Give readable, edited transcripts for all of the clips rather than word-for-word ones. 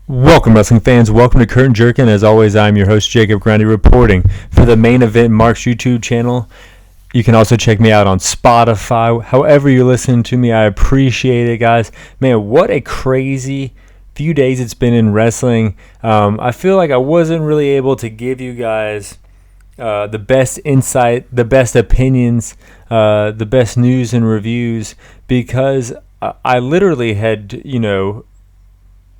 Welcome, wrestling fans. Welcome to Curtain Jerkin. As always, I'm your host, Jacob Grondy, reporting for the Main Event Marks YouTube channel. You can also check me out on Spotify. However you're listening to me, I appreciate it, guys. Man, what a crazy few days it's been in wrestling. I feel like I wasn't really able to give you guys the best insight, the best opinions, the best news and reviews, because I literally had,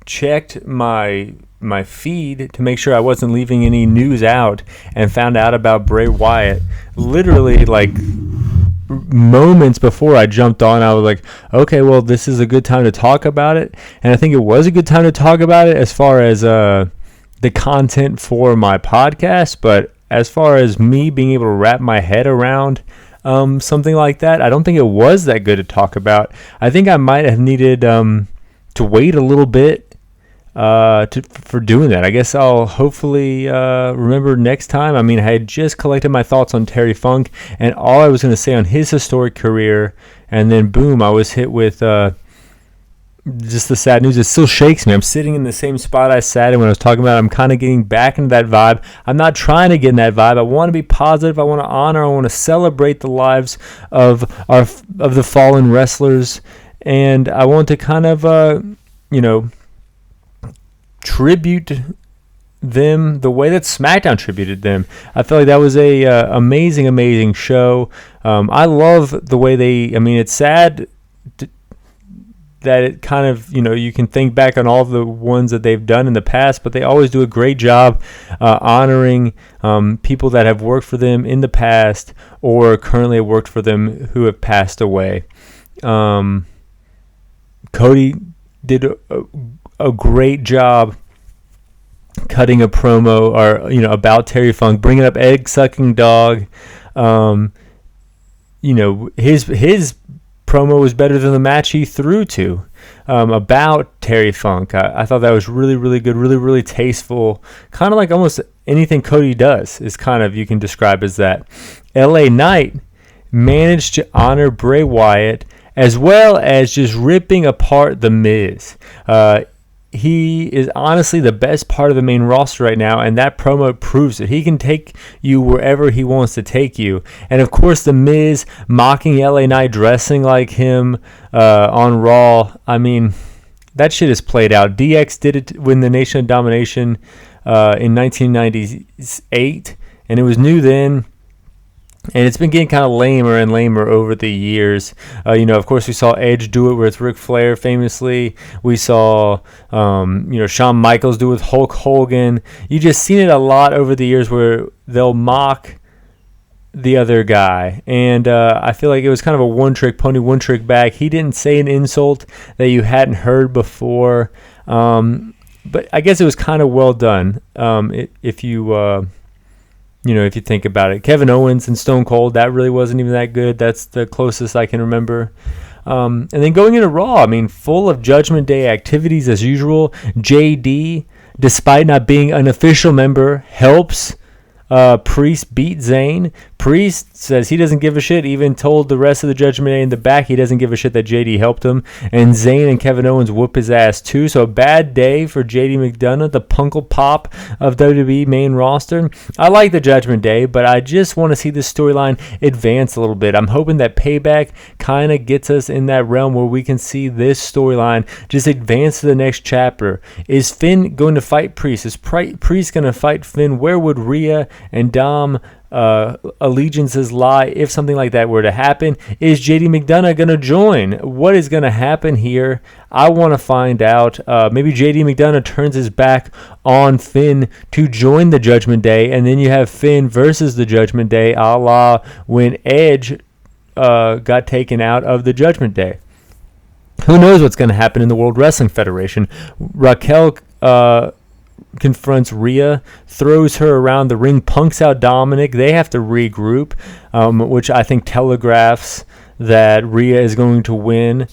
checked my feed to make sure I wasn't leaving any news out, and found out about Bray Wyatt literally like moments before I jumped on. I was like, okay, well, this is a good time to talk about it. And I think it was a good time to talk about it as far as the content for my podcast, but as far as me being able to wrap my head around something like that, I don't think it was that good to talk about. I think I might have needed to wait a little bit for doing that. I guess I'll hopefully remember next time. I mean, I had just collected my thoughts on Terry Funk and all I was going to say on his historic career, and then boom, I was hit with just the sad news. It still shakes me. I'm sitting in the same spot I sat in when I was talking about it. I'm kind of getting back into that vibe. I'm not trying to get in that vibe. I want to be positive. I want to honor. I want to celebrate the lives of the fallen wrestlers, and I want to kind of tribute them the way that SmackDown tributed them. I feel like that was a amazing show. I love the way it's sad that it kind of, you can think back on all the ones that they've done in the past, but they always do a great job honoring people that have worked for them in the past or currently have worked for them who have passed away. Cody did a great job cutting a promo about Terry Funk, bringing up Egg Sucking Dog. His promo was better than the match he threw to about Terry Funk. I thought that was really good, really tasteful, kind of like almost anything Cody does is kind of, you can describe as that. LA Knight managed to honor Bray Wyatt as well as just ripping apart The Miz. He is honestly the best part of the main roster right now, and that promo proves it. He can take you wherever he wants to take you. And of course, The Miz mocking LA Knight, dressing like him on Raw. I mean, that shit is played out. DX did it when the Nation of Domination in 1998, and it was new then. And it's been getting kind of lamer and lamer over the years. Of course, we saw Edge do it with Ric Flair famously. We saw, Shawn Michaels do it with Hulk Hogan. You just seen it a lot over the years where they'll mock the other guy. And I feel like it was kind of a one-trick pony, one-trick bag. He didn't say an insult that you hadn't heard before. But I guess it was kind of well done if you... if you think about it. Kevin Owens and Stone Cold, that really wasn't even that good. That's the closest I can remember. And then going into Raw, full of Judgment Day activities as usual. JD, despite not being an official member, helps Priest beat Zayn. Priest says he doesn't give a shit, even told the rest of the Judgment Day in the back he doesn't give a shit that JD helped him. And Zayn and Kevin Owens whoop his ass too. So a bad day for JD McDonough, the Punkle Pop of WWE main roster. I like the Judgment Day, but I just want to see this storyline advance a little bit. I'm hoping that Payback kind of gets us in that realm where we can see this storyline just advance to the next chapter. Is Finn going to fight Priest? Is Priest going to fight Finn? Where would Rhea and Dom allegiances lie if something like that were to happen? Is JD McDonough going to join? What is going to happen here? I want to find out. Maybe JD McDonough turns his back on Finn to join the Judgment Day, and then you have Finn versus the Judgment Day, a la when Edge got taken out of the Judgment Day. Who knows what's going to happen in the World Wrestling Federation? Raquel confronts Rhea, throws her around the ring, punks out Dominic. They have to regroup, which I think telegraphs that Rhea is going to win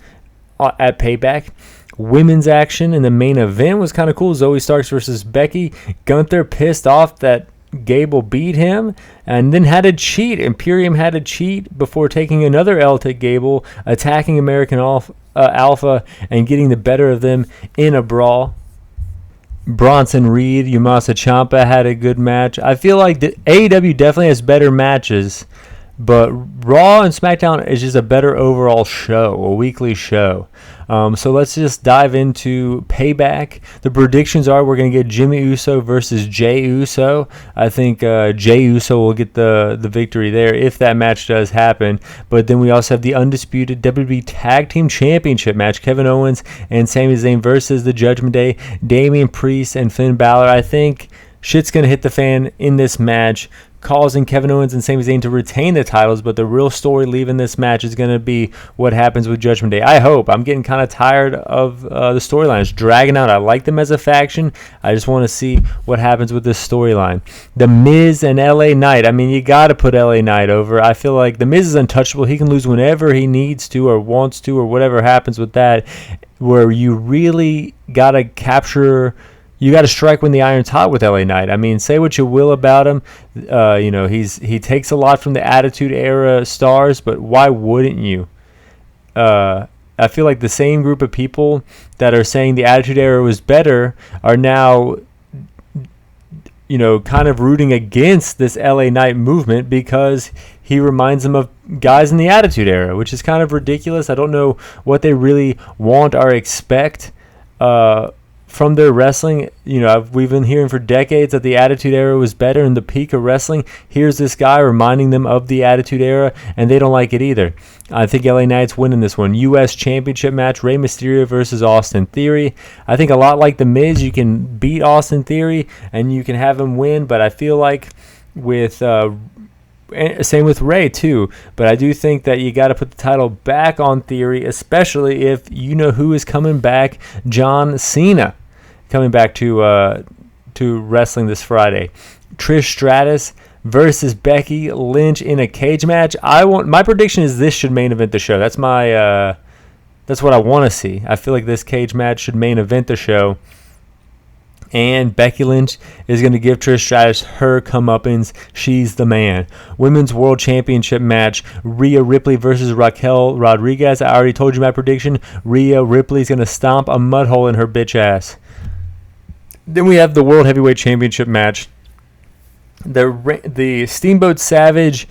at Payback. Women's action in the main event was kind of cool. Zoe Starks versus Becky. Gunther pissed off that Gable beat him and then had to cheat. Imperium had to cheat before taking another L to Gable, attacking American Alpha and getting the better of them in a brawl. Bronson Reed, Yumasa Ciampa had a good match. I feel like the AEW definitely has better matches, but Raw and SmackDown is just a better overall show, a weekly show. So let's just dive into Payback. The predictions are we're going to get Jimmy Uso versus Jey Uso. I think Jey Uso will get the victory there if that match does happen. But then we also have the undisputed WWE Tag Team Championship match. Kevin Owens and Sami Zayn versus the Judgment Day, Damian Priest and Finn Balor. I think shit's going to hit the fan in this match, causing Kevin Owens and Sami Zayn to retain the titles, but the real story leaving this match is going to be what happens with Judgment Day. I hope. I'm getting kind of tired of the storyline. It's dragging out. I like them as a faction. I just want to see what happens with this storyline. The Miz and LA Knight. I mean, you got to put LA Knight over. I feel like The Miz is untouchable. He can lose whenever he needs to or wants to or whatever happens with that, where you really got to capture... You got to strike when the iron's hot with LA Knight. I mean, say what you will about him. He takes a lot from the Attitude Era stars, but why wouldn't you? I feel like the same group of people that are saying the Attitude Era was better are now, kind of rooting against this LA Knight movement because he reminds them of guys in the Attitude Era, which is kind of ridiculous. I don't know what they really want or expect from their wrestling. We've been hearing for decades that the Attitude Era was better in the peak of wrestling. Here's this guy reminding them of the Attitude Era, and they don't like it either. I think LA Knight's winning this one. U.S. Championship match, Rey Mysterio versus Austin Theory. I think a lot like The Miz, you can beat Austin Theory, and you can have him win, but I feel like with... same with Rey too, but I do think that you got to put the title back on Theory, especially if you know who is coming back. John Cena coming back to wrestling this Friday. Trish Stratus versus Becky Lynch in a cage match. My prediction is this should main event the show. That's what I want to see. I feel like this cage match should main event the show. And Becky Lynch is going to give Trish Stratus her comeuppance. She's the man. Women's World Championship match, Rhea Ripley versus Raquel Rodriguez. I already told you my prediction. Rhea Ripley's going to stomp a mud hole in her bitch ass. Then we have the World Heavyweight Championship match. The Steamboat Savage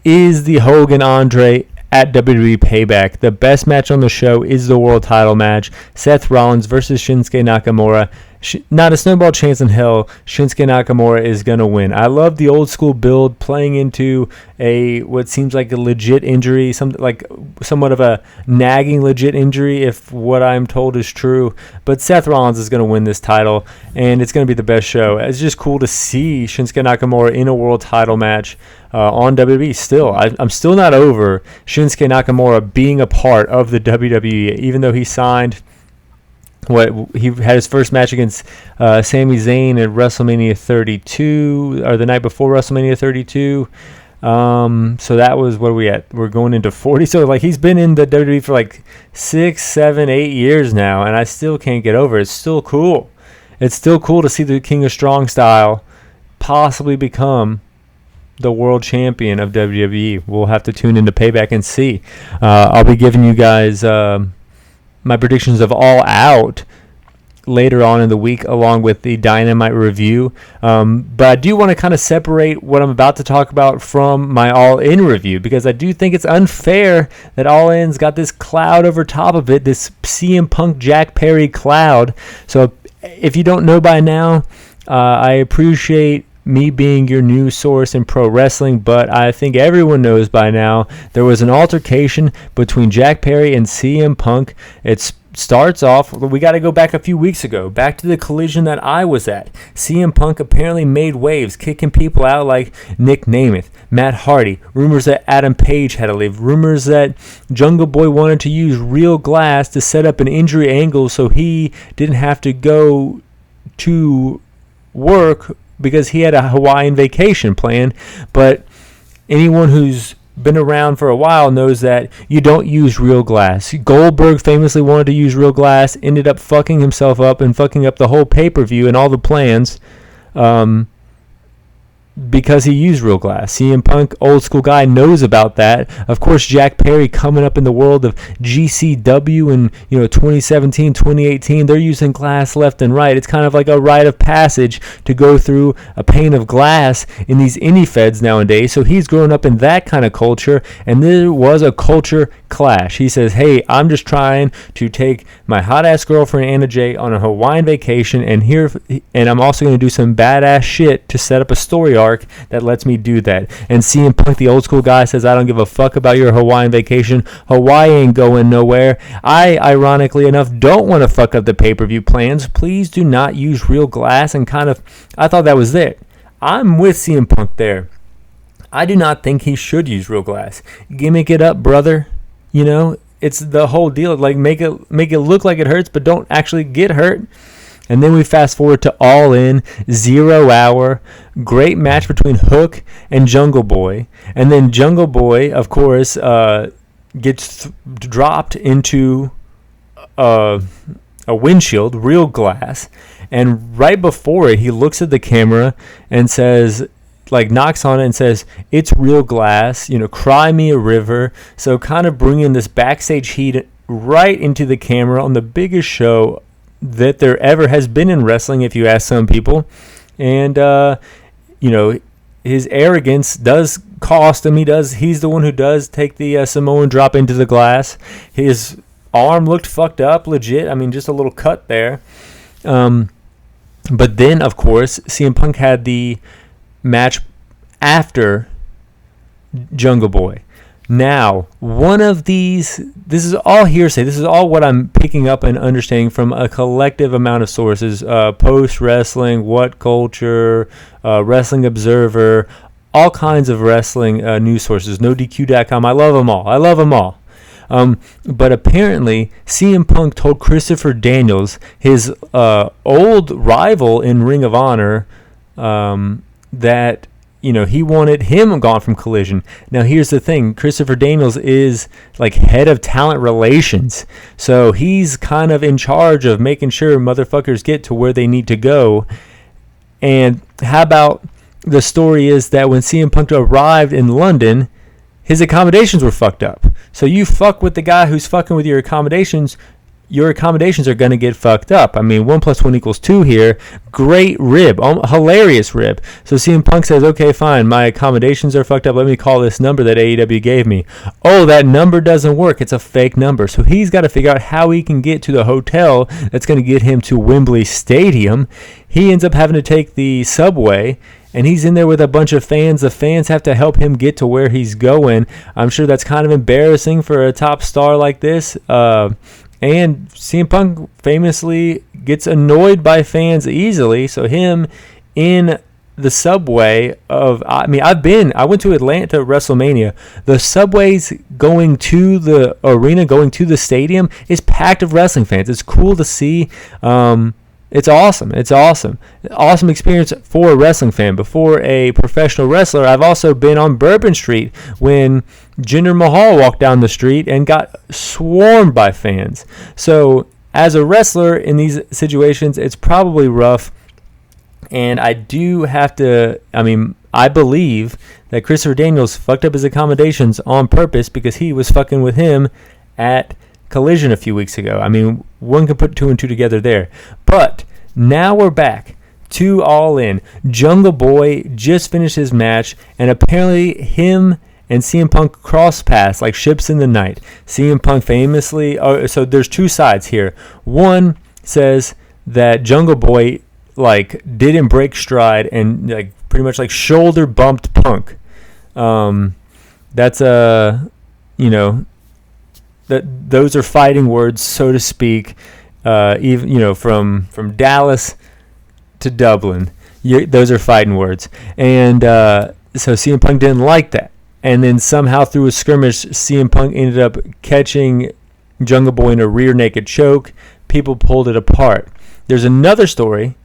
is the Hogan Andre at WWE Payback. The best match on the show is the world title match. Seth Rollins versus Shinsuke Nakamura. Not a snowball chance in hell Shinsuke Nakamura is going to win. I love the old school build playing into what seems like a legit injury, somewhat of a nagging legit injury if what I'm told is true. But Seth Rollins is going to win this title, and it's going to be the best show. It's just cool to see Shinsuke Nakamura in a world title match on WWE still. I'm still not over Shinsuke Nakamura being a part of the WWE, even though he signed... he had his first match against Sami Zayn at WrestleMania 32, or the night before WrestleMania 32. So that was, what are we at? We're going into 40. So he's been in the WWE for 6, 7, 8 years now, and I still can't get over it. It's still cool. It's still cool to see the King of Strong Style possibly become the world champion of WWE. We'll have to tune into Payback and see. I'll be giving you guys my predictions of All Out later on in the week, along with the Dynamite review. But I do want to kind of separate what I'm about to talk about from my All In review, because I do think it's unfair that All In's got this cloud over top of it, this CM Punk Jack Perry cloud. So if you don't know by now, I appreciate me being your news source in pro wrestling, but I think everyone knows by now there was an altercation between Jack Perry and CM Punk. It starts off, we got to go back a few weeks ago, back to the collision that I was at. CM Punk apparently made waves, kicking people out like Nick Namath, Matt Hardy, rumors that Adam Page had to leave, rumors that Jungle Boy wanted to use real glass to set up an injury angle so he didn't have to go to work because he had a Hawaiian vacation planned. But anyone who's been around for a while knows that you don't use real glass. Goldberg famously wanted to use real glass, ended up fucking himself up and fucking up the whole pay-per-view and all the plans. because he used real glass. CM Punk, old school guy, knows about that. Of course, Jack Perry coming up in the world of GCW in 2017, 2018, they're using glass left and right. It's kind of like a rite of passage to go through a pane of glass in these indie feds nowadays. So he's grown up in that kind of culture, and there was a culture clash. He says, hey, I'm just trying to take my hot-ass girlfriend Anna Jay on a Hawaiian vacation, and I'm also going to do some badass shit to set up a story arc that lets me do that. And CM Punk, the old school guy, says, I don't give a fuck about your Hawaiian vacation. Hawaii ain't going nowhere. I, ironically enough, don't want to fuck up the pay-per-view plans. Please do not use real glass. And I thought that was it. I'm with CM Punk there. I do not think he should use real glass. Gimmick it up, brother. It's the whole deal. Like, make it look like it hurts, but don't actually get hurt. And then we fast forward to All In, 0 Hour, great match between Hook and Jungle Boy. And then Jungle Boy, of course, gets dropped into a windshield, real glass. And right before it, he looks at the camera and says, knocks on it and says, it's real glass, cry me a river. So kind of bringing this backstage heat right into the camera on the biggest show that there ever has been in wrestling, if you ask some people. And his arrogance does cost him. He's the one who does take the Samoan drop into the glass. His arm looked fucked up, legit. I mean, just a little cut there. But then, of course, CM Punk had the match after Jungle Boy. Now, one of these, this is all hearsay. This is all what I'm picking up and understanding from a collective amount of sources. Post Wrestling, What Culture, Wrestling Observer, all kinds of wrestling news sources. NoDQ.com. I love them all. But apparently, CM Punk told Christopher Daniels, his old rival in Ring of Honor, that he wanted him gone from Collision. Now, here's the thing. Christopher Daniels is head of talent relations. So he's kind of in charge of making sure motherfuckers get to where they need to go. And how about the story is that when CM Punk arrived in London, his accommodations were fucked up. So you fuck with the guy who's fucking with your accommodations are going to get fucked up. I mean, 1 + 1 = 2 here. Great rib. Hilarious rib. So CM Punk says, okay, fine. My accommodations are fucked up. Let me call this number that AEW gave me. Oh, that number doesn't work. It's a fake number. So he's got to figure out how he can get to the hotel that's going to get him to Wembley Stadium. He ends up having to take the subway, and he's in there with a bunch of fans. The fans have to help him get to where he's going. I'm sure that's kind of embarrassing for a top star like this. And CM Punk famously gets annoyed by fans easily. So him in the subway I went to Atlanta WrestleMania. The subways going to the arena, going to the stadium is packed of wrestling fans. It's cool to see. It's awesome. Awesome experience for a wrestling fan. Before a professional wrestler, I've also been on Bourbon Street when Jinder Mahal walked down the street and got swarmed by fans. So as a wrestler in these situations, it's probably rough. And I believe that Christopher Daniels fucked up his accommodations on purpose because he was fucking with him at Collision a few weeks ago. I mean, one can put 2 and 2 together there. But now we're back to All In. Jungle Boy just finished his match, and apparently him and CM Punk cross paths like ships in the night. CM Punk famously, so there's 2 sides here. One says that Jungle Boy didn't break stride and pretty much shoulder bumped Punk. That's those are fighting words, so to speak. Even from Dallas to Dublin, those are fighting words. And so CM Punk didn't like that. And then somehow through a skirmish, CM Punk ended up catching Jungle Boy in a rear naked choke. People pulled it apart. There's another story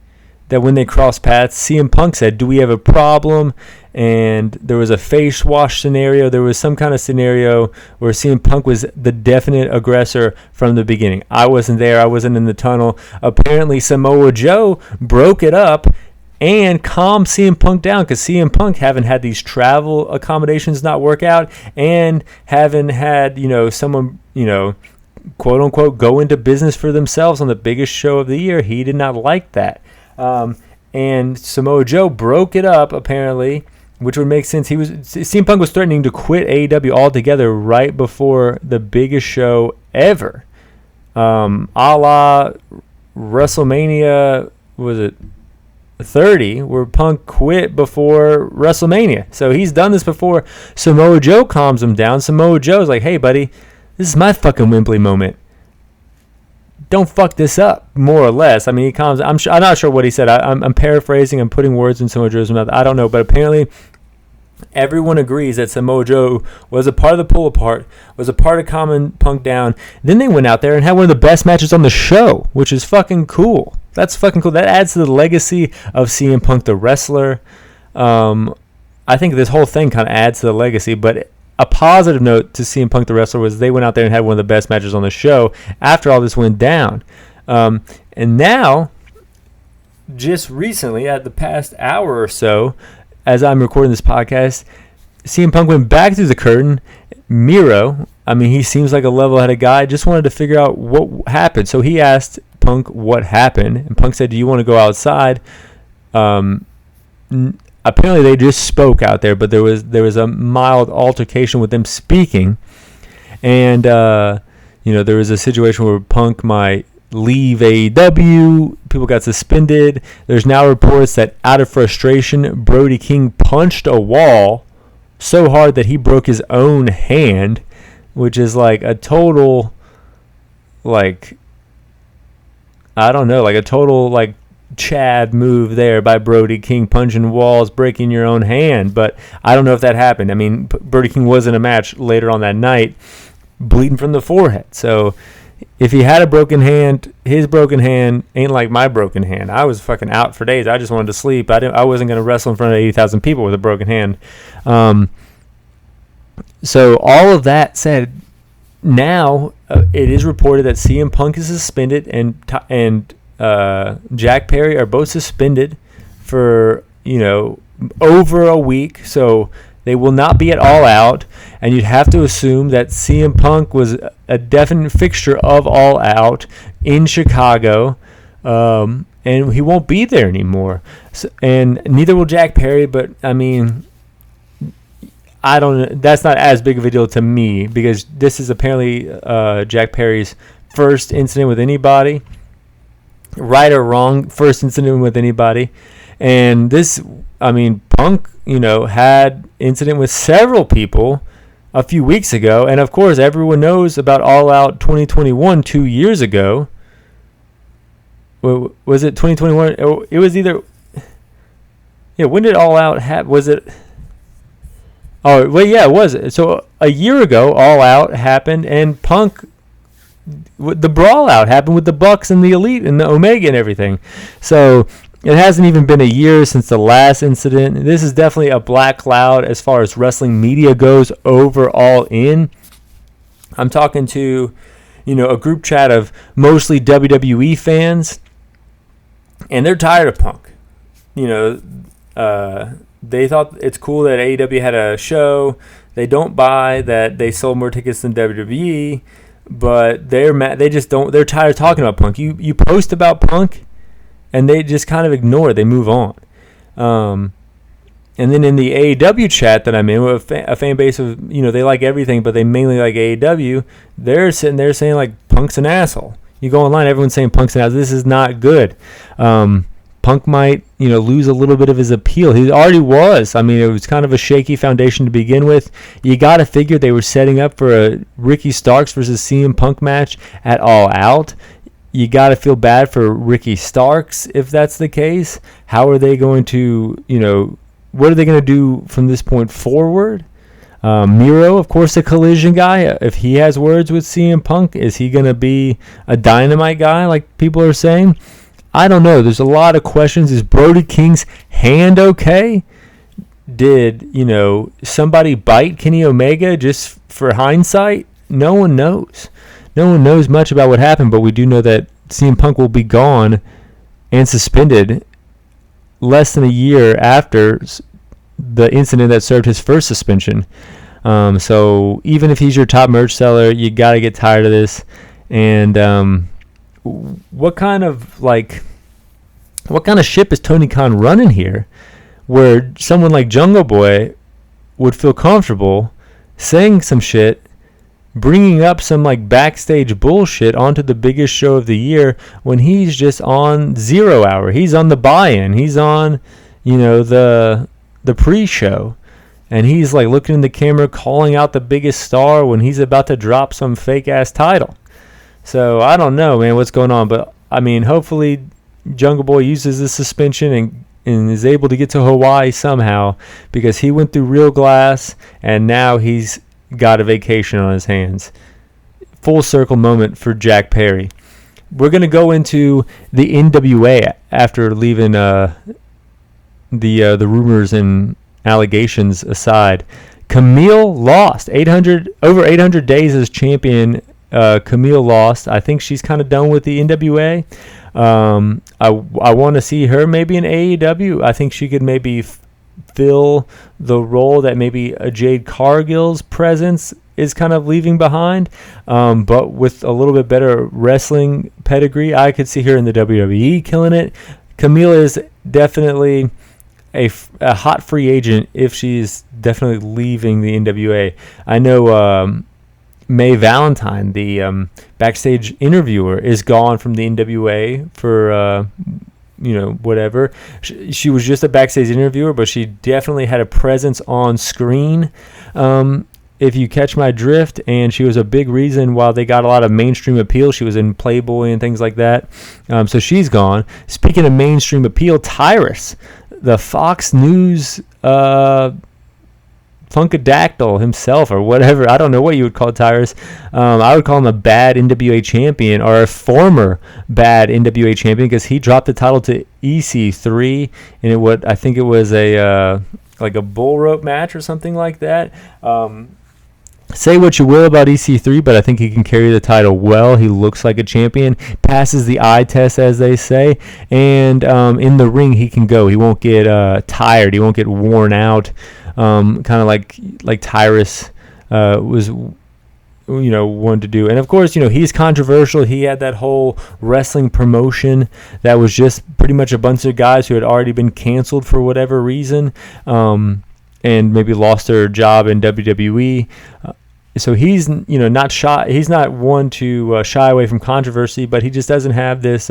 that when they crossed paths, CM Punk said, "Do we have a problem?" And there was a face wash scenario. There was some kind of scenario where CM Punk was the definite aggressor from the beginning. I wasn't there. I wasn't in the tunnel. Apparently, Samoa Joe broke it up and calm CM Punk down, because CM Punk haven't had these travel accommodations not work out, and haven't had, someone, quote unquote, go into business for themselves on the biggest show of the year. He did not like that. And Samoa Joe broke it up, apparently, which would make sense. CM Punk was threatening to quit AEW altogether right before the biggest show ever. A la WrestleMania, was it 30, where Punk quit before WrestleMania. So he's done this before. Samoa Joe calms him down. Samoa Joe's like, hey, buddy, this is my fucking Wembley moment. Don't fuck this up, more or less. I mean, he calms. I'm not sure what he said. I'm paraphrasing. I'm putting words in Samoa Joe's mouth. I don't know, but apparently everyone agrees that Samoa Joe was a part of the pull apart, was a part of calming Punk down. Then they went out there and had one of the best matches on the show, which is fucking cool. That's fucking cool. That adds to the legacy of CM Punk the wrestler. I think this whole thing kind of adds to the legacy, but a positive note to CM Punk the wrestler was they went out there and had one of the best matches on the show after all this went down. And now, just recently, at the past hour or so, as I'm recording this podcast, CM Punk went back through the curtain. Miro, I mean, he seems like a level-headed guy, just wanted to figure out what happened. So he asked Punk what happened, and Punk said, do you want to go outside? Apparently they just spoke out there, but there was a mild altercation with them speaking, and there was a situation where Punk might leave AEW. People got suspended. There's now reports that out of frustration, Brody King punched a wall so hard that he broke his own hand, which is like a total, like, I don't know, like a total, like, Chad move there by Brody King, punching walls, breaking your own hand. But I don't know if that happened. I mean, Brody King was in a match later on that night, bleeding from the forehead. So if he had a broken hand, his broken hand ain't like my broken hand. I was fucking out for days. I just wanted to sleep. I wasn't going to wrestle in front of 80,000 people with a broken hand. So all of that said, now it is reported that CM Punk is suspended and Jack Perry are both suspended for, over a week. So they will not be at All Out. And you'd have to assume that CM Punk was a definite fixture of All Out in Chicago. And he won't be there anymore. So, and neither will Jack Perry. But, I mean, I don't know. That's not as big of a deal to me, because this is apparently Jack Perry's first incident with anybody. Right or wrong, first incident with anybody. And this, I mean, Punk, had incident with several people a few weeks ago. And, of course, everyone knows about All Out 2021 2 years ago. Was it 2021? It was either... Yeah, when did All Out happen? Was it... Oh, well, yeah, it was. So, a year ago, All Out happened, and Punk... The brawl out happened with the Bucks and the Elite and the Omega and everything. So it hasn't even been a year since the last incident. This is definitely a black cloud as far as wrestling media goes over All In. I'm talking to, a group chat of mostly WWE fans, and they're tired of Punk. They thought it's cool that AEW had a show. They don't buy that they sold more tickets than WWE. But they're tired of talking about Punk. You post about Punk, and they just kind of ignore it. They move on. And then in the AEW chat that I'm in, with a fan base of, they like everything, but they mainly like AEW, they're sitting there saying, like, Punk's an asshole. You go online, everyone's saying Punk's an asshole. This is not good. Punk might, lose a little bit of his appeal. He already was. I mean, it was kind of a shaky foundation to begin with. You got to figure they were setting up for a Ricky Starks versus CM Punk match at All Out. You got to feel bad for Ricky Starks if that's the case. How are they going to, what are they going to do from this point forward? Miro, of course, the Collision guy. If he has words with CM Punk, is he going to be a Dynamite guy like people are saying? I don't know. There's a lot of questions. Is Brody King's hand okay? Did, somebody bite Kenny Omega just for hindsight? No one knows. No one knows much about what happened, but we do know that CM Punk will be gone and suspended less than a year after the incident that served his first suspension. So even if he's your top merch seller, you got to get tired of this. And what kind of ship is Tony Khan running here, where someone like Jungle Boy would feel comfortable saying some shit, bringing up some like backstage bullshit onto the biggest show of the year when he's just on 0 hour. He's on the buy-in. He's on, the pre-show. And he's like looking in the camera, calling out the biggest star when he's about to drop some fake-ass title. So I don't know, man, what's going on. But, I mean, hopefully Jungle Boy uses the suspension and is able to get to Hawaii somehow, because he went through real glass and now he's got a vacation on his hands. Full circle moment for Jack Perry. We're going to go into the NWA after leaving the rumors and allegations aside. Camille lost over 800 days as champion. Camille lost. I think she's kind of done with the NWA. I want to see her maybe in AEW. I think she could maybe fill the role that maybe a Jade Cargill's presence is kind of leaving behind. But with a little bit better wrestling pedigree, I could see her in the WWE killing it. Camille is definitely a hot free agent if she's definitely leaving the NWA. I know Mae Valentine, the backstage interviewer, is gone from the NWA for whatever. She was just a backstage interviewer, but she definitely had a presence on screen, if you catch my drift, and she was a big reason why they got a lot of mainstream appeal. She was in Playboy and things like that. So she's gone. Speaking of mainstream appeal, Tyrus, the Fox News Funkadactyl himself, or whatever. I don't know what you would call Tyrus. I would call him a bad NWA champion, or a former bad NWA champion, because he dropped the title to EC3 in I think it was a bull rope match or something like that. Say what you will about EC3, but I think he can carry the title well. He looks like a champion, passes the eye test, as they say, and in the ring he can go. He won't get tired. He won't get worn out. Kind of like Tyrus was, wanted to do. And of course, he's controversial. He had that whole wrestling promotion that was just pretty much a bunch of guys who had already been canceled for whatever reason, and maybe lost their job in WWE. So he's not shy. He's not one to shy away from controversy, but he just doesn't have this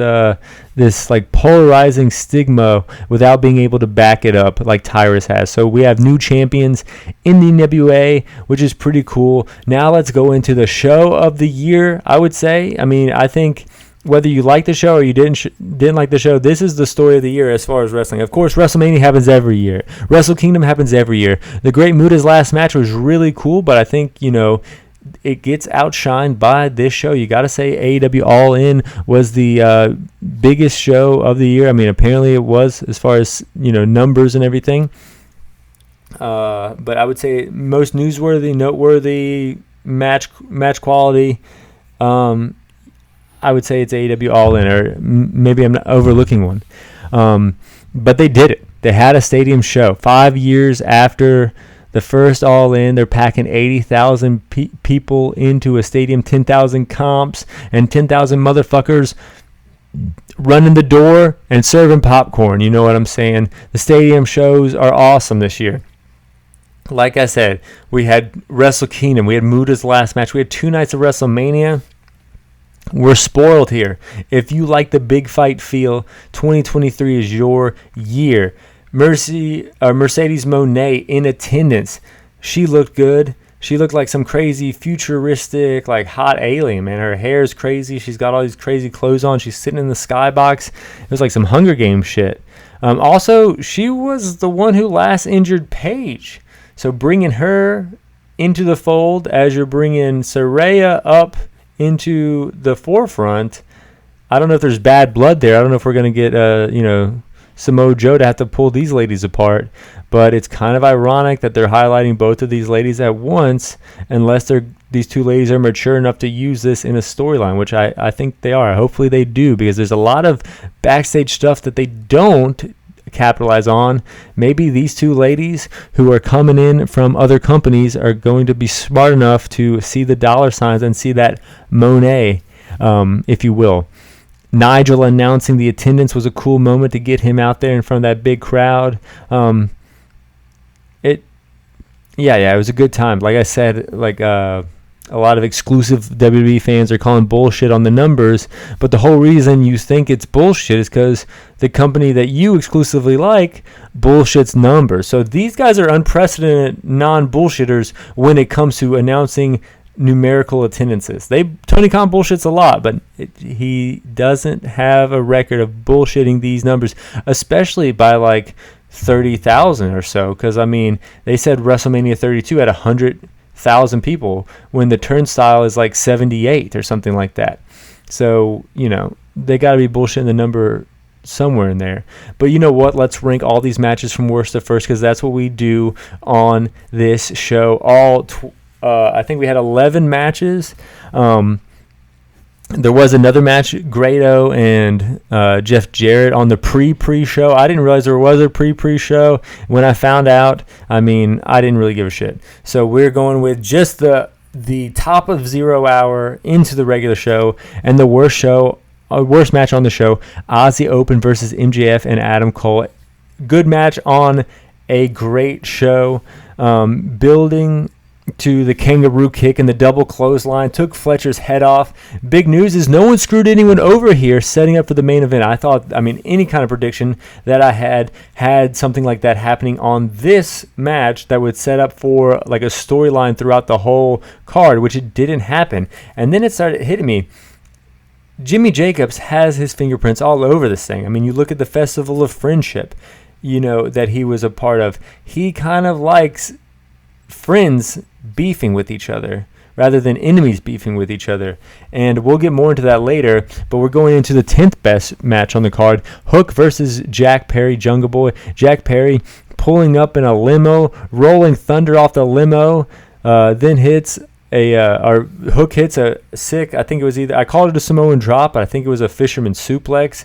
like polarizing stigma without being able to back it up like Tyrus has. So we have new champions in the NWA, which is pretty cool. Now let's go into the show of the year. I would say. I mean, I think whether you like the show or you didn't like the show, this is the story of the year as far as wrestling. Of course, WrestleMania happens every year. Wrestle Kingdom happens every year. The Great Muta's last match was really cool, but I think, it gets outshined by this show. You got to say AEW All In was the biggest show of the year. I mean, apparently it was, as far as, numbers and everything. But I would say most newsworthy, noteworthy, match quality, I would say it's AEW All In, or maybe I'm not overlooking one. But they did it. They had a stadium show. 5 years after the first All In, they're packing 80,000 people into a stadium, 10,000 comps, and 10,000 motherfuckers running the door and serving popcorn. You know what I'm saying? The stadium shows are awesome this year. Like I said, we had Wrestle Kingdom. We had Muta's last match. We had 2 nights of WrestleMania. We're spoiled here. If you like the big fight feel, 2023 is your year. Mercedes Moné in attendance. She looked good. She looked like some crazy futuristic, like hot alien, man. Her hair is crazy. She's got all these crazy clothes on. She's sitting in the skybox. It was like some Hunger Games shit. Also, she was the one who last injured Paige. So bringing her into the fold as you're bringing Saraya up into the forefront, I don't know if there's bad blood there. I don't know if we're going to get, Samoa Joe to have to pull these ladies apart. But it's kind of ironic that they're highlighting both of these ladies at once, unless these 2 ladies are mature enough to use this in a storyline, which I think they are. Hopefully they do, because there's a lot of backstage stuff that they don't capitalize on. Maybe these two ladies who are coming in from other companies are going to be smart enough to see the dollar signs and see that Monet, if you will. Nigel announcing the attendance was a cool moment to get him out there in front of that big crowd. It was a good time. Like I said, a lot of exclusive WWE fans are calling bullshit on the numbers, but the whole reason you think it's bullshit is because the company that you exclusively like bullshits numbers. So these guys are unprecedented non-bullshitters when it comes to announcing numerical attendances. Tony Khan bullshits a lot, but he doesn't have a record of bullshitting these numbers, especially by like 30,000 or so. Because I mean, they said WrestleMania 32 had 100,000 people when the turnstile is like 78 or something like that. So they got to be bullshitting the number somewhere in there. But you know what? Let's rank all these matches from worst to first, because that's what we do on this show. I think we had 11 matches. There was another match, Grado and Jeff Jarrett on the pre-show. I didn't realize there was a pre-show. When I found out, I didn't really give a shit. So we're going with just the top of 0 hour into the regular show, and the worst match on the show, Aussie Open versus MJF and Adam Cole. Good match on a great show. Building to the kangaroo kick and the double clothesline, took Fletcher's head off. Big news is no one screwed anyone over here, setting up for the main event. I thought, any kind of prediction that I had something like that happening on this match that would set up for like a storyline throughout the whole card, which it didn't happen. And then it started hitting me. Jimmy Jacobs has his fingerprints all over this thing. You look at the Festival of Friendship, that he was a part of. He kind of likes friends beefing with each other rather than enemies beefing with each other, and we'll get more into that later. But we're going into the 10th best match on the card, Hook versus Jack Perry, Jungle Boy. Jack Perry pulling up in a limo, rolling thunder off the limo, then hits Hook hits a sick, I think it was I called it a Samoan drop, but I think it was a fisherman suplex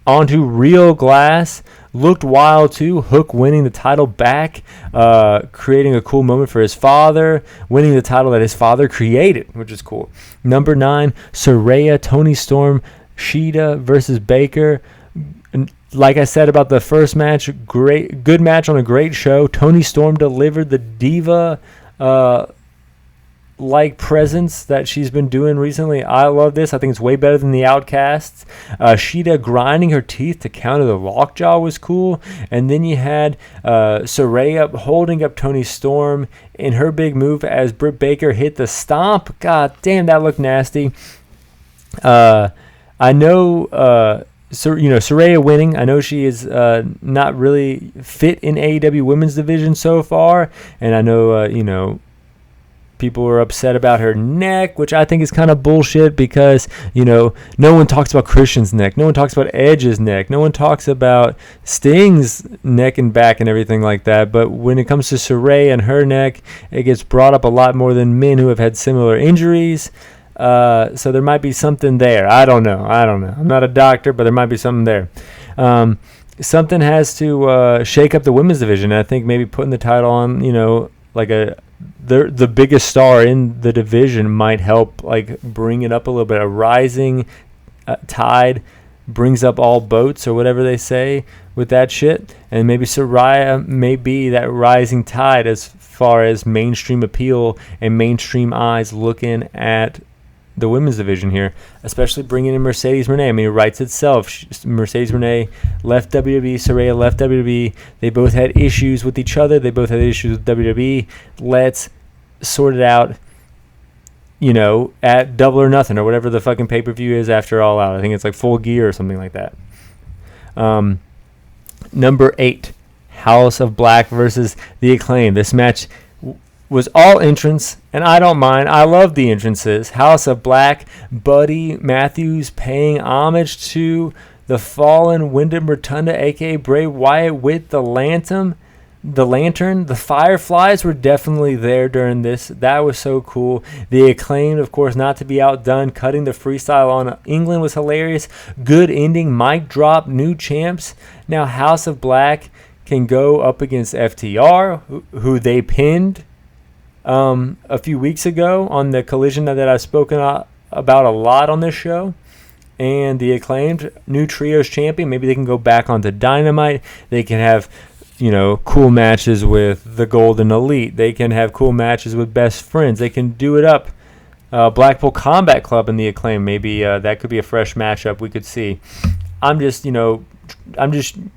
onto real glass. Looked wild too. Hook winning the title back, creating a cool moment for his father, winning the title that his father created, which is cool. Number 9, Saraya, Toni Storm, Shida versus Baker. Like I said about the first match, good match on a great show. Toni Storm delivered the diva presence that she's been doing recently. I love this. I think it's way better than the Outcasts. Shida grinding her teeth to counter the lockjaw was cool. And then you had Saraya holding up Toni Storm in her big move as Britt Baker hit the stomp. God damn, that looked nasty. I know Saraya winning. I know she is not really fit in AEW Women's Division so far, and I know people were upset about her neck, which I think is kind of bullshit because, no one talks about Christian's neck. No one talks about Edge's neck. No one talks about Sting's neck and back and everything like that. But when it comes to Saraya and her neck, it gets brought up a lot more than men who have had similar injuries. So there might be something there. I don't know. I'm not a doctor, but there might be something there. Something has to shake up the women's division. I think maybe putting the title on, the biggest star in the division might help bring it up a little bit. A rising tide brings up all boats, or whatever they say with that shit. And maybe Saraya may be that rising tide as far as mainstream appeal and mainstream eyes looking at the women's division here, especially bringing in Mercedes Moné. It writes itself. Mercedes Moné left WWE. Saraya left WWE. They both had issues with each other. They both had issues with WWE. Let's sort it out, at Double or Nothing or whatever the fucking pay-per-view is after All Out. I think it's like Full Gear or something like that. Number 8, House of Black versus The Acclaim. This match was all entrance, and I don't mind. I love the entrances. House of Black, Buddy Matthews paying homage to the fallen Wyndham Rotunda, a.k.a. Bray Wyatt with the Lantern. The lantern, the fireflies were definitely there during this. That was so cool. The Acclaimed, of course, not to be outdone. Cutting the freestyle on England was hilarious. Good ending. Mic drop. New champs. Now House of Black can go up against FTR, who they pinned a few weeks ago on the Collision that I've spoken about a lot on this show. And the Acclaimed, new trios champion. Maybe they can go back onto Dynamite. They can have cool matches with the Golden Elite. They can have cool matches with Best Friends. They can do it up. Blackpool Combat Club and the Acclaim. Maybe that could be a fresh matchup we could see. I'm just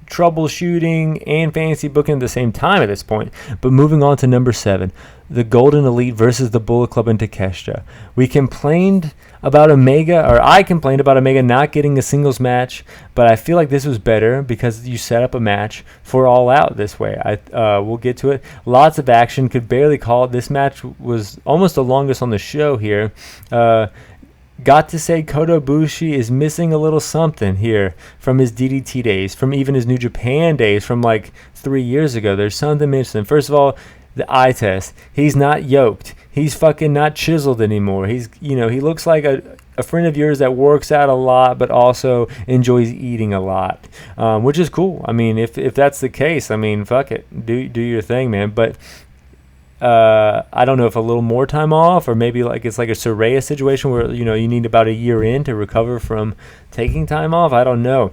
troubleshooting and fantasy booking at the same time at this point. But moving on to number 7, the Golden Elite versus the Bullet Club and Takeshita. I complained about Omega not getting a singles match, but I feel like this was better because you set up a match for All Out this way. We'll get to it. Lots of action. Could barely call it. This match was almost the longest on the show here. Got to say Kota Ibushi is missing a little something here from his DDT days, from even his New Japan days from like 3 years ago. There's something missing. First of all, the eye test. He's not yoked. He's fucking not chiseled anymore. He looks like a friend of yours that works out a lot but also enjoys eating a lot, which is cool. I mean, if that's the case, I mean, fuck it. Do your thing, man. But I don't know if a little more time off, or maybe like it's like a Saraya situation where you need about a year in to recover from taking time off. I don't know.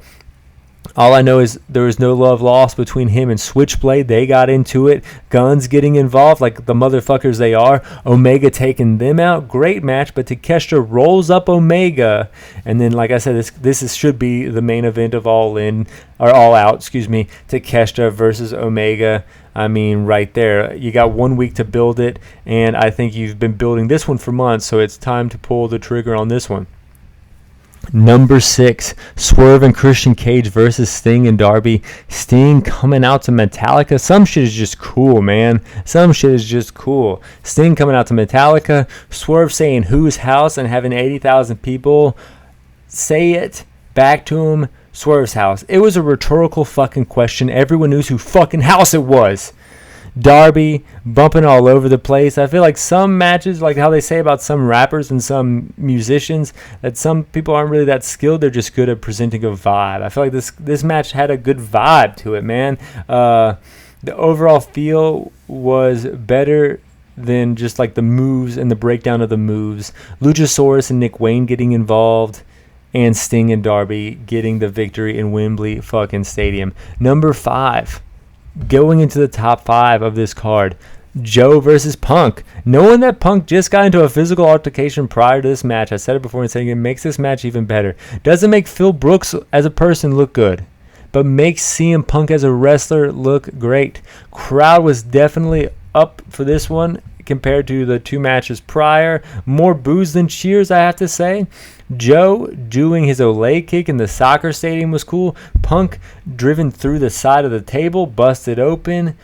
All I know is there was no love lost between him and Switchblade. They got into it. Guns getting involved like the motherfuckers they are. Omega taking them out. Great match, but Takeshita rolls up Omega. And then, like I said, this should be the main event of All In, or All Out, Takeshita versus Omega. I mean, right there. You got 1 week to build it, and I think you've been building this one for months, so it's time to pull the trigger on this one. Number 6, Swerve and Christian Cage versus Sting and Darby. Sting coming out to Metallica. Some shit is just cool, man. Some shit is just cool. Sting coming out to Metallica. Swerve saying whose house and having 80,000 people say it back to him. Swerve's house. It was a rhetorical fucking question. Everyone knew whose fucking house it was. Darby bumping all over the place. I feel like some matches, like how they say about some rappers and some musicians, that some people aren't really that skilled. They're just good at presenting a vibe. I feel like this match had a good vibe to it, man. The overall feel was better than just like the moves and the breakdown of the moves. Luchasaurus and Nick Wayne getting involved, and Sting and Darby getting the victory in Wembley fucking Stadium. Number 5. Going into the top 5 of this card, Joe versus Punk. Knowing that Punk just got into a physical altercation prior to this match, I said it before and saying it makes this match even better. Doesn't make Phil Brooks as a person look good, but makes CM Punk as a wrestler look great. Crowd was definitely up for this one compared to the 2 matches prior. More boos than cheers, I have to say. Joe doing his Olay kick in the soccer stadium was cool. Punk driven through the side of the table, busted open,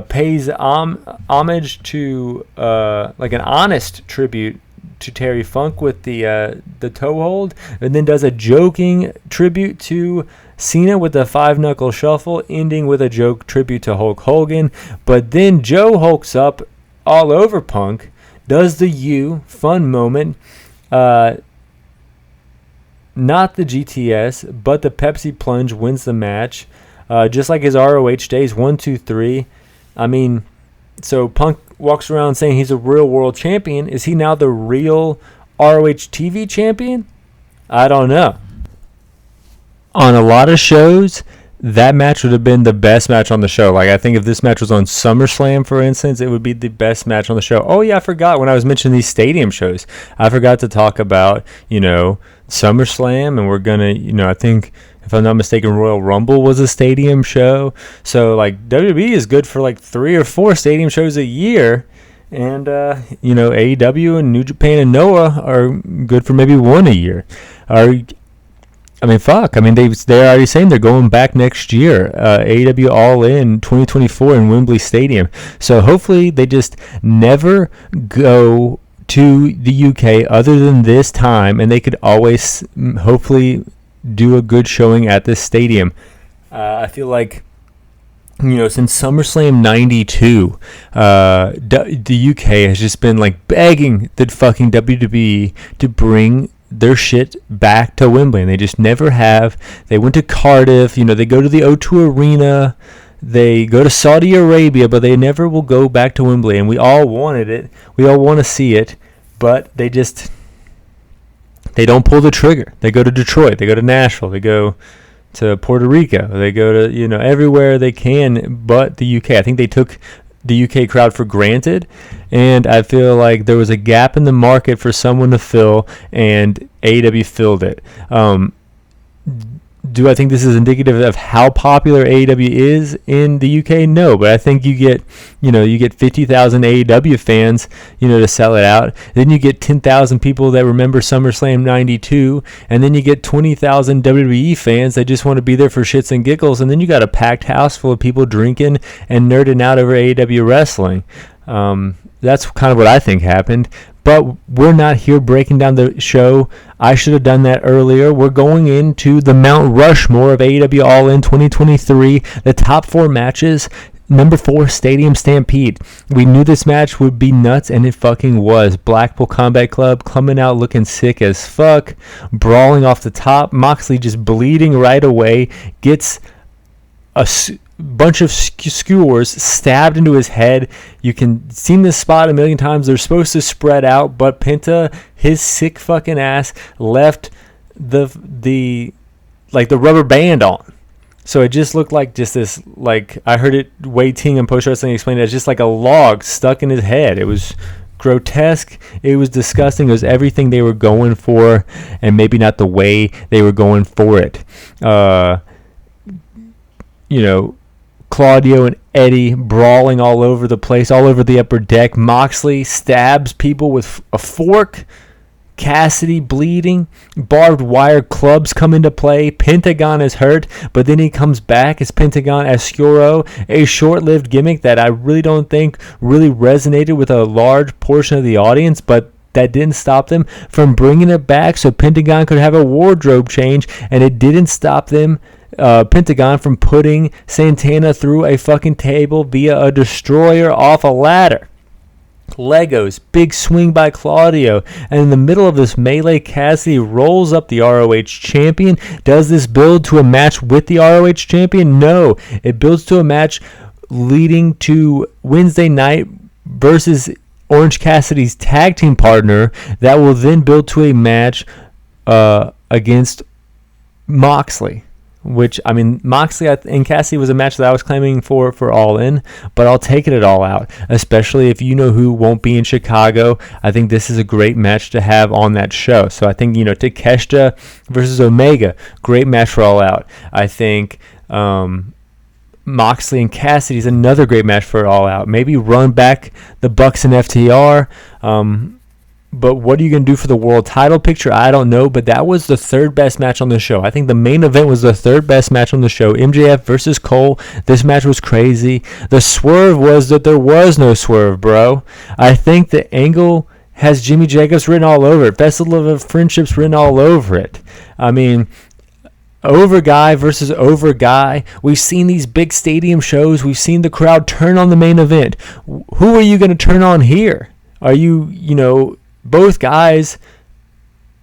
pays homage to like an honest tribute to Terry Funk with the toe hold, and then does a joking tribute to Cena with the 5-knuckle shuffle, ending with a joke tribute to Hulk Hogan. But then Joe hulks up all over Punk, does the fun moment, not the GTS, but the Pepsi plunge, wins the match, just like his ROH days, 1, 2, 3. I mean, so Punk walks around saying he's a real world champion. Is he now the real ROH TV champion? I don't know. On a lot of shows, that match would have been the best match on the show. Like, I think if this match was on SummerSlam, for instance, it would be the best match on the show. Oh, yeah, I forgot when I was mentioning these stadium shows. I forgot to talk about, SummerSlam, and we're going to, I think, if I'm not mistaken, Royal Rumble was a stadium show. So, like, WWE is good for, like, 3 or 4 stadium shows a year. And, AEW and New Japan and Noah are good for maybe 1 a year. They're already saying they're going back next year. AEW All In 2024 in Wembley Stadium. So hopefully they just never go to the UK other than this time, and they could always hopefully do a good showing at this stadium. I feel like since SummerSlam 92, the UK has just been like begging the fucking WWE to bring their shit back to Wembley, and they just never have. They went to Cardiff, they go to the O2 Arena, they go to Saudi Arabia, but they never will go back to Wembley, and we all wanted it. We all want to see it, but they don't pull the trigger. They go to Detroit, they go to Nashville, they go to Puerto Rico, they go to everywhere they can but the UK. I think they took the UK crowd for granted, and I feel like there was a gap in the market for someone to fill, and AEW filled it. Do I think this is indicative of how popular AEW is in the UK? No, but I think you get 50,000 AEW fans, to sell it out. Then you get 10,000 people that remember SummerSlam 92, and then you get 20,000 WWE fans that just want to be there for shits and giggles, and then you got a packed house full of people drinking and nerding out over AEW wrestling. That's kind of what I think happened. But we're not here breaking down the show. I should have done that earlier. We're going into the Mount Rushmore of AEW All In 2023. The top 4 matches. Number 4, Stadium Stampede. We knew this match would be nuts, and it fucking was. Blackpool Combat Club coming out looking sick as fuck. Brawling off the top. Moxley just bleeding right away. Gets a bunch of skewers stabbed into his head. You can see this spot a million times. They're supposed to spread out, but Penta, his sick fucking ass, left the rubber band on. So it just looked like just this, like, I heard it, Wade Ting and Post Wrestling explained it as just like a log stuck in his head. It was grotesque. It was disgusting. It was everything they were going for, and maybe not the way they were going for it. Claudio and Eddie brawling all over the place, all over the upper deck. Moxley stabs people with a fork. Cassidy bleeding. Barbed wire clubs come into play. Pentagon is hurt, but then he comes back as Pentagon Oscuro, a short-lived gimmick that I really don't think really resonated with a large portion of the audience, but that didn't stop them from bringing it back so Pentagon could have a wardrobe change, and it didn't stop them, Pentagon, from putting Santana through a fucking table via a destroyer off a ladder. Legos, big swing by Claudio, and in the middle of this melee, Cassidy rolls up the ROH champion. Does this build to a match with the ROH champion? No, it builds to a match leading to Wednesday night versus Orange Cassidy's tag team partner that will then build to a match against Moxley. Which, I mean, Moxley and Cassidy was a match that I was claiming for All In, but I'll take it at All Out, especially if you know who won't be in Chicago. I think this is a great match to have on that show. So I think, Takeshita versus Omega, great match for All Out. I think Moxley and Cassidy is another great match for All Out. Maybe run back the Bucks and FTR. But what are you going to do for the world title picture? I don't know, but that was the third best match on the show. I think the main event was the third best match on the show. MJF versus Cole. This match was crazy. The swerve was that there was no swerve, bro. I think the angle has Jimmy Jacobs written all over it. Festival of Friendships written all over it. I mean, over guy versus over guy. We've seen these big stadium shows. We've seen the crowd turn on the main event. Who are you going to turn on here? Are you, both guys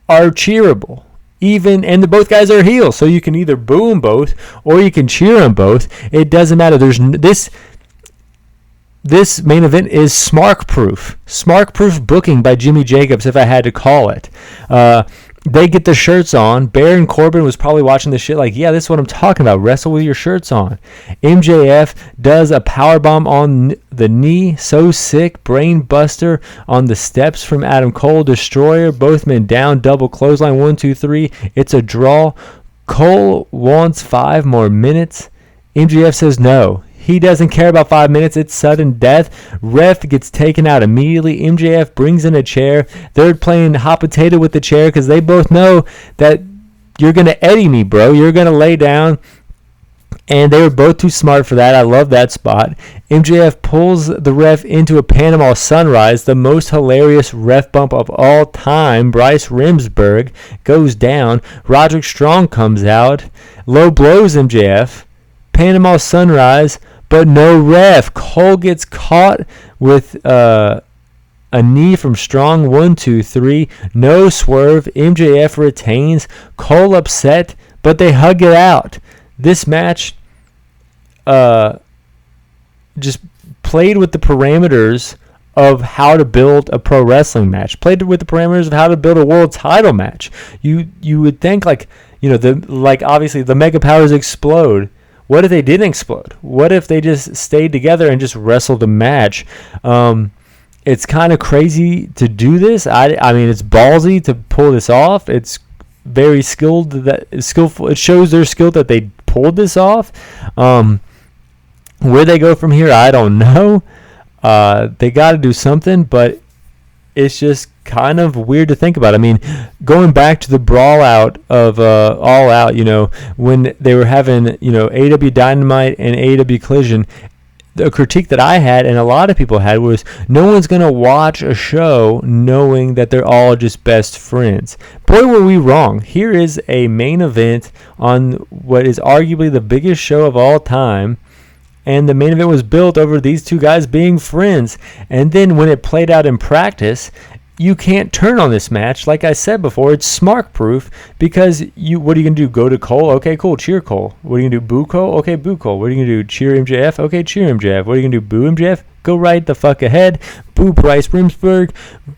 are cheerable, and both guys are heels, so you can either boo them both or you can cheer them both. It doesn't matter. There's this main event is SMARC-proof booking by Jimmy Jacobs, if I had to call it. They get the shirts on. Baron Corbin was probably watching this shit like, yeah, this is what I'm talking about. Wrestle with your shirts on. MJF does a powerbomb on the knee. So sick. Brain buster on the steps from Adam Cole. Destroyer. Both men down. Double clothesline. 1, 2, 3. It's a draw. Cole wants 5 more minutes. MJF says no. He doesn't care about 5 minutes. It's sudden death. Ref gets taken out immediately. MJF brings in a chair. They're playing hot potato with the chair because they both know that you're going to Eddie me, bro. You're going to lay down. And they were both too smart for that. I love that spot. MJF pulls the ref into a Panama Sunrise, the most hilarious ref bump of all time. Bryce Remsburg goes down. Roderick Strong comes out. Low blows MJF. Panama Sunrise, but no ref. Cole gets caught with a knee from Strong. 1, 2, 3. No swerve. MJF retains. Cole upset, but they hug it out. This match just played with the parameters of how to build a pro wrestling match. Played with the parameters of how to build a world title match. You would think obviously the Mega Powers explode. What if they didn't explode? What if they just stayed together and just wrestled a match? It's kind of crazy to do this. I mean, it's ballsy to pull this off. It's very skillful. It shows their skill that they pulled this off. Where they go from here, I don't know. They got to do something, but it's just kind of weird to think about. I mean, going back to the brawl out of All Out, when they were having, AEW Dynamite and AEW Collision, the critique that I had and a lot of people had was no one's going to watch a show knowing that they're all just best friends. Boy, were we wrong. Here is a main event on what is arguably the biggest show of all time. And the main event was built over these two guys being friends. And then when it played out in practice, you can't turn on this match. Like I said before, it's smart proof because what are you going to do? Go to Cole? Okay, cool. Cheer Cole. What are you going to do? Boo Cole? Okay, boo Cole. What are you going to do? Cheer MJF? Okay, cheer MJF. What are you going to do? Boo MJF? Go right the fuck ahead. Boo Bryce Brimsberg.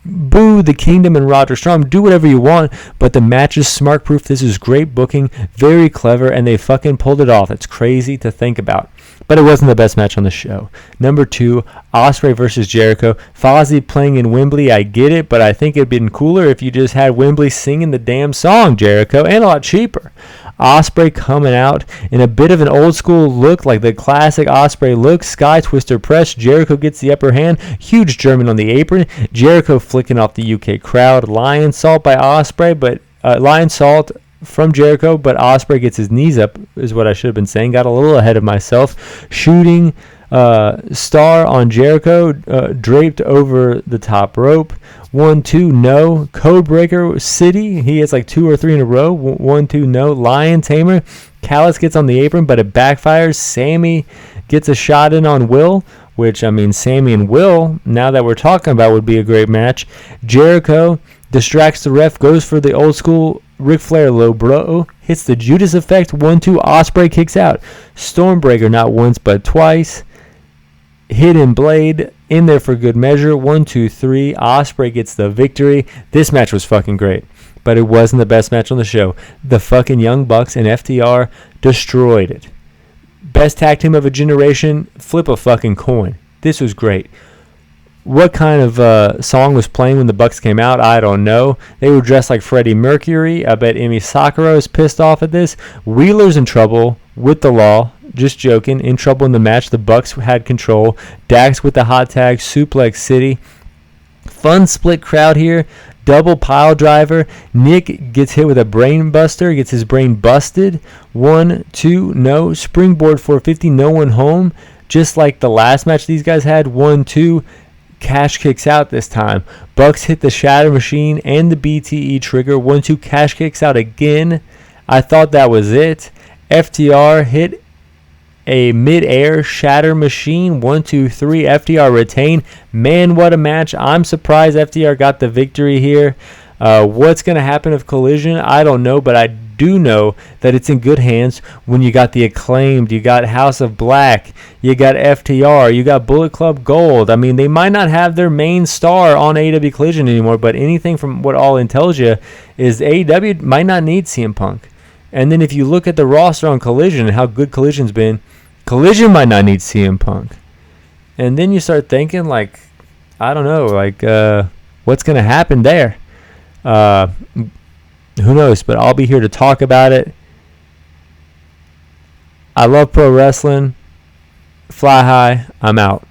Boo the Kingdom and Roger Strong. Do whatever you want, but the match is smart proof. This is great booking, very clever, and they fucking pulled it off. It's crazy to think about. But it wasn't the best match on the show. Number 2, Ospreay versus Jericho. Fozzy playing in Wembley, I get it, but I think it'd been cooler if you just had Wembley singing the damn song, Jericho, and a lot cheaper. Ospreay coming out in a bit of an old school look, like the classic Ospreay look. Sky Twister press. Jericho gets the upper hand. Huge German on the apron. Jericho flicking off the UK crowd. Lion Salt by Ospreay, but Lion Salt from Jericho, but Ospreay gets his knees up, is what I should have been saying. Got a little ahead of myself. Shooting star on Jericho, draped over the top rope. 1, 2, no. Codebreaker City, he has like 2 or 3 in a row. 1, 2, no. Lion Tamer. Callis gets on the apron, but it backfires. Sammy gets a shot in on Will, which, I mean, Sammy and Will, now that we're talking about, would be a great match. Jericho distracts the ref, goes for the old school Ric Flair low blow, hits the Judas effect. 1, 2, Ospreay kicks out. Stormbreaker not once but twice. Hidden Blade in there for good measure. 1, 2, 3. Ospreay gets the victory. This match was fucking great, but it wasn't the best match on the show. The fucking Young Bucks and FTR destroyed it. Best tag team of a generation. Flip a fucking coin. This was great. What kind of song was playing when the Bucks came out? I don't know. They were dressed like Freddie Mercury. I bet Emi Sakura is pissed off at this. Wheeler's in trouble with the law. Just joking. In trouble in the match. The Bucks had control. Dax with the hot tag. Suplex City. Fun split crowd here. Double pile driver. Nick gets hit with a brain buster. Gets his brain busted. 1, 2, no. Springboard 450. No one home. Just like the last match these guys had. 1, 2. Cash kicks out this time. Bucks hit the Shatter Machine and the BTE trigger. 1, 2. Cash kicks out again. I thought that was it. FTR hit a mid-air Shatter Machine. 1, 2, 3. FTR retain. Man, what a match. I'm surprised FTR got the victory here. What's going to happen if Collision? I don't know, but I do know that it's in good hands when you got the Acclaimed, you got House of Black, you got FTR, you got Bullet Club Gold. I mean, they might not have their main star on AEW Collision anymore, but anything from what All In tells you is AEW might not need CM Punk. And then if you look at the roster on Collision and how good Collision's been, Collision might not need CM Punk. And then you start thinking, like, I don't know, like, what's going to happen there? Who knows, but I'll be here to talk about it. I love pro wrestling. Fly high. I'm out.